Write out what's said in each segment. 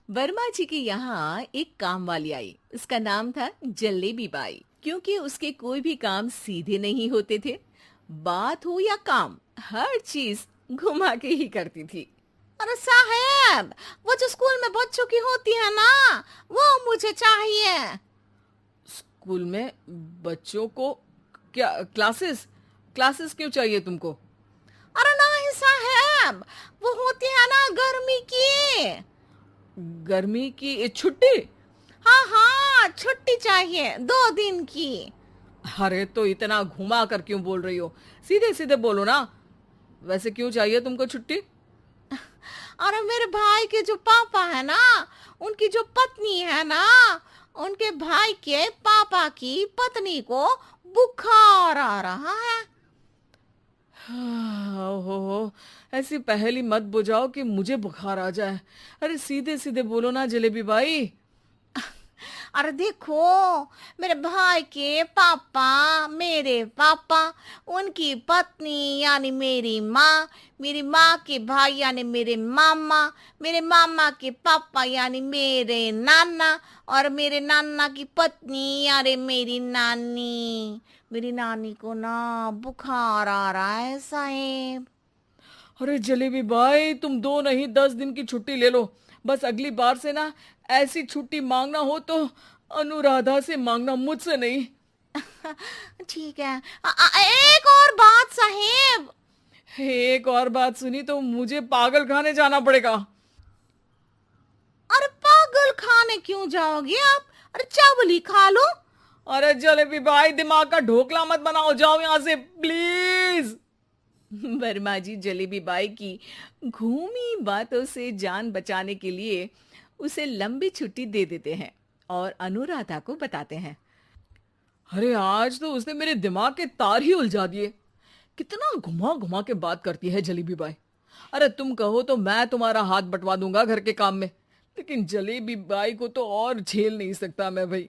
वर्मा जी के यहाँ एक काम वाली आई। उसका नाम था जलेबी बाई। क्योंकि उसके कोई भी काम सीधे नहीं होते थे, बात हो या काम, हर चीज घुमा के ही करती थी। अरे साहब, वो जो स्कूल में बच्चों की होती है ना, वो मुझे चाहिए। स्कूल में बच्चों को क्या क्लासेस क्लासेस क्यों चाहिए तुमको? अरे नहीं साहब, वो होती है ना गर्मी की। गर्मी की छुट्टी? हाँ हाँ, छुट्टी चाहिए 2 दिन की। अरे तो इतना घुमा कर क्यों बोल रही हो? सीधे सीधे बोलो ना। वैसे क्यों चाहिए तुमको छुट्टी? अरे मेरे भाई के जो पापा है ना, उनकी जो पत्नी है ना, उनके भाई के पापा की पत्नी को बुखार आ रहा है। ओहो, ऐसी पहेली मत बुझाओ कि मुझे बुखार आ जाए। अरे सीधे सीधे बोलो ना जलेबी बाई। अरे देखो, मेरे भाई के पापा, मेरे पापा, उनकी पत्नी यानी मेरी माँ के भाई यानी मेरे मामा के पापा यानी मेरे नाना, और मेरे नाना की पत्नी यानी मेरी नानी को ना बुखार आ रहा है साहेब। अरे जलेबी भाई, तुम 2 नहीं 10 दिन की छुट्टी ले लो। बस अगली बार से ना ऐसी छुट्टी मांगना हो तो अनुराधा से मांगना, मुझसे नहीं। ठीक है। एक और बात साहेब। एक और बात सुनी तो मुझे पागल खाने जाना पड़ेगा। अरे पागल खाने क्यों जाओगे आप? अरे चावल ही खा लो। अरे जलेबी भाई, दिमाग का ढोकला मत बनाओ, जाओ यहां से प्लीज। वर्मा जी जलेबी बाई की घूमी बातों से जान बचाने के लिए उसे लंबी छुट्टी दे देते हैं और अनुराधा को बताते हैं। अरे आज तो उसने मेरे दिमाग के तार ही उलझा दिए। कितना घुमा घुमा के बात करती है जलेबी बाई। अरे तुम कहो तो मैं तुम्हारा हाथ बंटवा दूंगा घर के काम में, लेकिन जलेबी बाई को तो और झेल नहीं सकता मैं भाई।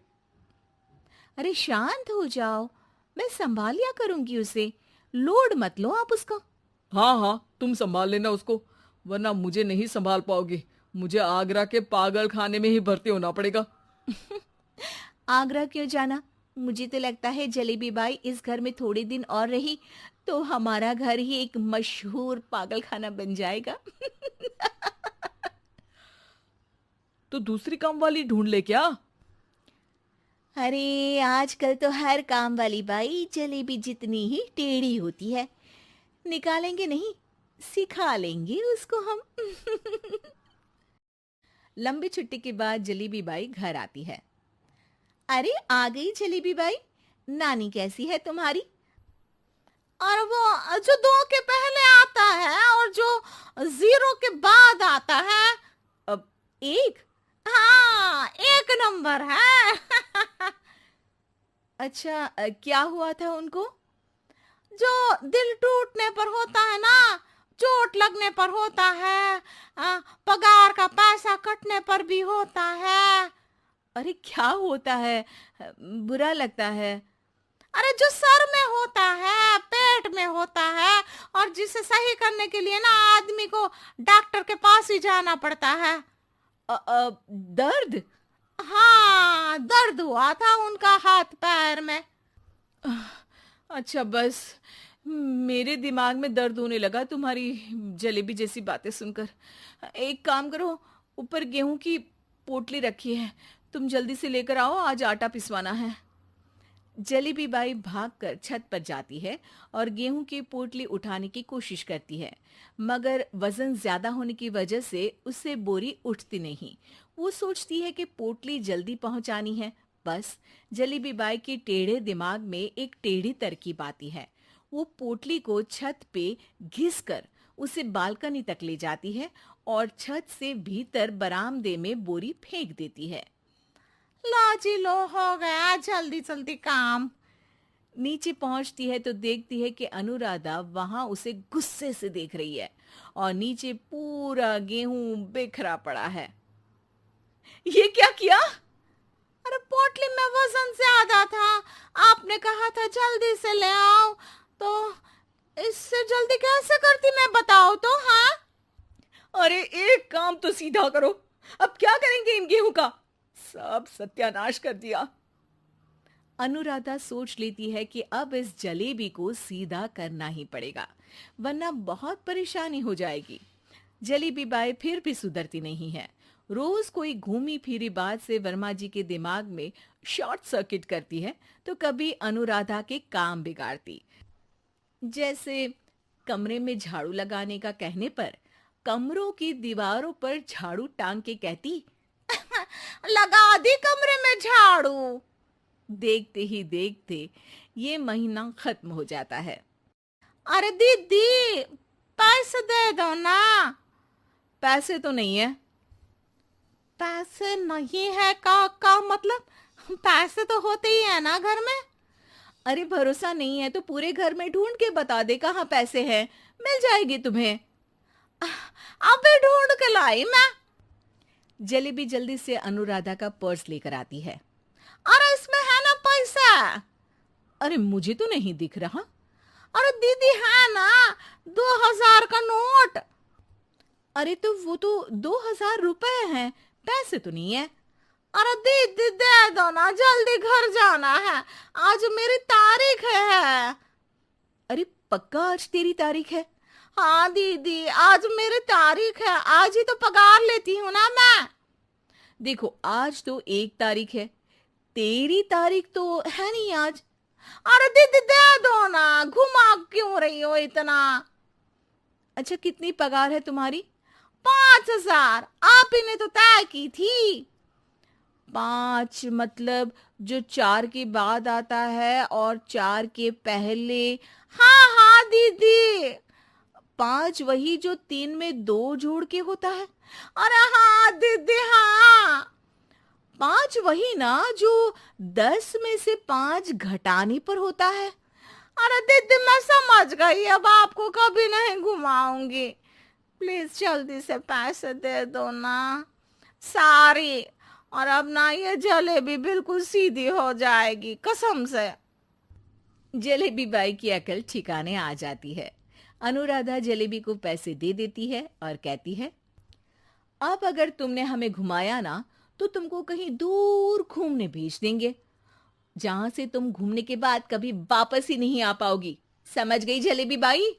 अरे शांत हो जाओ, मैं संभाल लिया करूंगी उसे। लोड मत लो आप उसका। हाँ हाँ, तुम संभाल लेना उसको, वरना मुझे नहीं संभाल पाओगी। मुझे आगरा के पागल खाने में ही भर्ती होना पड़ेगा। आगरा क्यों जाना? मुझे तो लगता है जलेबी बाई इस घर में थोड़े दिन और रही तो हमारा घर ही एक मशहूर पागल खाना बन जाएगा। तो दूसरी काम वाली ढूंढ ले क्या? अरे आजकल तो हर काम वाली बाई जलेबी जितनी ही टेढ़ी होती है। निकालेंगे नहीं, सिखा लेंगे उसको हम। लंबी छुट्टी के बाद जलेबी बाई घर आती है। अरे आ गई जलेबी बाई, नानी कैसी है तुम्हारी? और वो जो 2 के पहले आता है और जो 0 के बाद आता है। अब एक। हाँ, 1 नंबर है। अच्छा, क्या हुआ था उनको? जो दिल टूटने पर होता है ना, चोट लगने पर होता है, पगार का पैसा कटने पर भी होता है। अरे क्या होता है? बुरा लगता है। अरे जो सर में होता है, पेट में होता है, और जिसे सही करने के लिए ना आदमी को डॉक्टर के पास ही जाना पड़ता है। दर्द? हाँ, दर्द हुआ था उनका हाथ पैर में। अच्छा बस, मेरे दिमाग में दर्द होने लगा तुम्हारी जलेबी जैसी बातें सुनकर। एक काम करो, ऊपर गेहूं की पोटली रखी है, तुम जल्दी से लेकर आओ, आज आटा पिसवाना है। जलेबी बाई भागकर छत पर जाती है और गेहूं की पोटली उठाने की कोशिश करती है, मगर वजन ज्यादा होने की वजह से उससे बोरी उठती नहीं। वो सोचती है कि पोटली जल्दी पहुंचानी है। बस जलेबी बाई के टेढ़े दिमाग में एक टेढ़ी तरकीब आती है। वो पोटली को छत पे घिस कर उसे बालकनी तक ले जाती है और छत से भीतर बरामदे में बोरी फेंक देती है। लो जी लो, हो गया जल्दी जल्दी काम। नीचे पहुंचती है तो देखती है कि अनुराधा वहां उसे गुस्से से देख रही है और नीचे पूरा गेहूं बिखरा पड़ा है। ये क्या किया? अरे पोटली में वजन ज्यादा था, आपने कहा था जल्दी से ले आओ, तो इससे जल्दी कैसे करती मैं बताओ तो। हाँ, अरे एक काम तो सीधा करो, अब क्या करेंगे इन गेहूं का? सब सत्यानाश कर दिया। अनुराधा सोच लेती है कि अब इस जलेबी को सीधा करना ही पड़ेगा, वरना बहुत परेशानी हो जाएगी। जलेबी बाई फिर भी सुधरती नहीं है। रोज कोई घूमी फिरी बात से वर्मा जी के दिमाग में शॉर्ट सर्किट करती है, तो कभी अनुराधा के काम बिगाड़ती। जैसे कमरे में झाड़ू लगाने का कहने पर कमरों की दीवारों पर झाड़ू टांग के कहती, लगा दी कमरे में झाड़ू। देखते ही देखते ये महीना खत्म हो जाता है। अरे दीदी, पैसे दे दो ना। पैसे तो नहीं है। पैसे नहीं है का मतलब? पैसे तो होते ही है ना घर में। अरे भरोसा नहीं है तो पूरे घर में ढूंढ के बता दे कहाँ पैसे हैं, मिल जाएगी तुम्हें। अबे ढूंढ के लाई मैं। जलेबी जल्दी से अनुराधा का पर्स लेकर आती है। अरे इसमें है ना पैसा। अरे मुझे तो नहीं दिख रहा। अरे दीदी है ना, 2000 का नोट। अरे तो वो तो 2000 रुपए हैं, पैसे तो नहीं है। अरे दीदी दे दो ना, जल्दी घर जाना है, आज मेरी तारीख है। अरे पक्का आज तेरी तारीख है? हाँ दीदी, आज मेरी तारीख है, आज ही तो पगार लेती हूँ ना मैं। देखो आज तो 1 तारीख है, तेरी तारीख तो है नहीं आज। अरे दीदी दे दो ना, घुमा क्यों रही हो इतना? अच्छा कितनी पगार है तुम्हारी? 5000, आप ही ने तो तय की थी। 5 मतलब जो 4 के बाद आता है और 4 के पहले। हाँ हाँ दीदी। 5 वही जो 3 में 2 जोड़ के होता है। अरे हाँ दीदी हाँ। 5 वही ना जो 10 में से 5 घटाने पर होता है। अरे दीदी मैं समझ गई, अब आपको कभी नहीं घुमाऊंगी। प्लीज जल्दी से पैसे दे दो ना, सारी। और अब ना ये जलेबी बिल्कुल सीधी हो जाएगी, कसम से। जलेबी बाई की अकल ठिकाने आ जाती है। अनुराधा जलेबी को पैसे दे देती है और कहती है, अब अगर तुमने हमें घुमाया ना तो तुमको कहीं दूर घूमने भेज देंगे, जहां से तुम घूमने के बाद कभी वापस ही नहीं आ पाओगी। समझ गई जलेबी बाई?